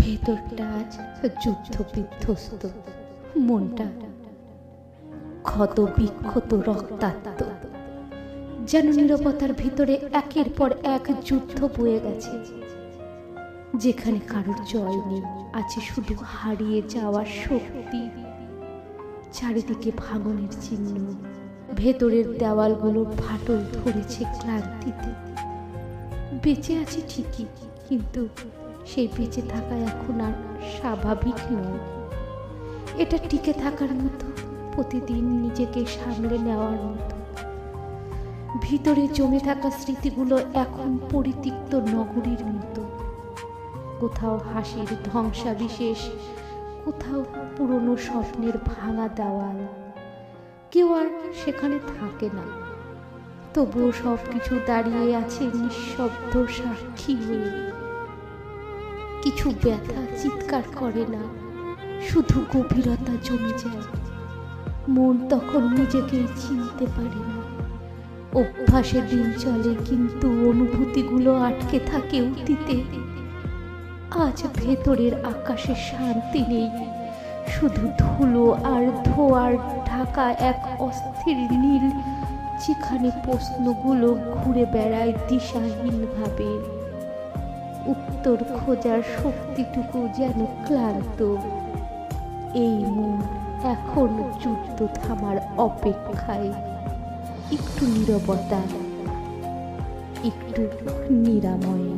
ভেতরটা আজ যুদ্ধ বিধ্বস্ত, মনটা ক্ষত বিক্ষত, রক্তাক্ত, যেন নীরবতার ভিতরে একের পর এক যুদ্ধ বয়ে গেছে, যেখানে কারোর জয় নেই, আছে শুধু হারিয়ে যাওয়ার শক্তি। চারিদিকে ভাঙনের চিহ্ন, ভেতরের দেওয়ালগুলো ফাটল ধরেছে ক্লান্তিতে। বেঁচে আছি ঠিকই, কিন্তু সেই বেঁচে থাকা এখন আর স্বাভাবিক নয়। এটা টিকে থাকার মতো, প্রতিদিন নিজেকে সামলে নেওয়ার মতো। ভিতরে জমে থাকা স্মৃতিগুলো এখন পরিতিক্ত নগরীর মতো, কোথাও হাসির ধ্বংসাবিশেষ, কোথাও পুরনো স্বপ্নের ভাঙা দেওয়াল। কেউ আর সেখানে থাকে না, তবুও সবকিছু দাঁড়িয়ে আছে নিঃশব্দ সাক্ষী হয়ে। কিছু ব্যথা চিৎকার করে না, শুধু গভীরতা জমে যায়। মন তখন নিজেকেই চিনতে পারে না। অভ্যাসে দিন চলে, কিন্তু অনুভূতিগুলো আটকে থাকে অতীতে। আজ ভেতরের আকাশে শান্তি নেই, শুধু ধুলো আর ধোঁয়ার ঢাকা এক অস্থির নীল, যেখানে প্রশ্নগুলো ঘুরে বেড়ায় দিশাহীনভাবে। উত্তর খোঁজার শক্তিটুকু যেন ক্লান্ত। এই মন এখন যুদ্ধ থামার অপেক্ষায়, একটু নীরবতা, একটু নিরাময়।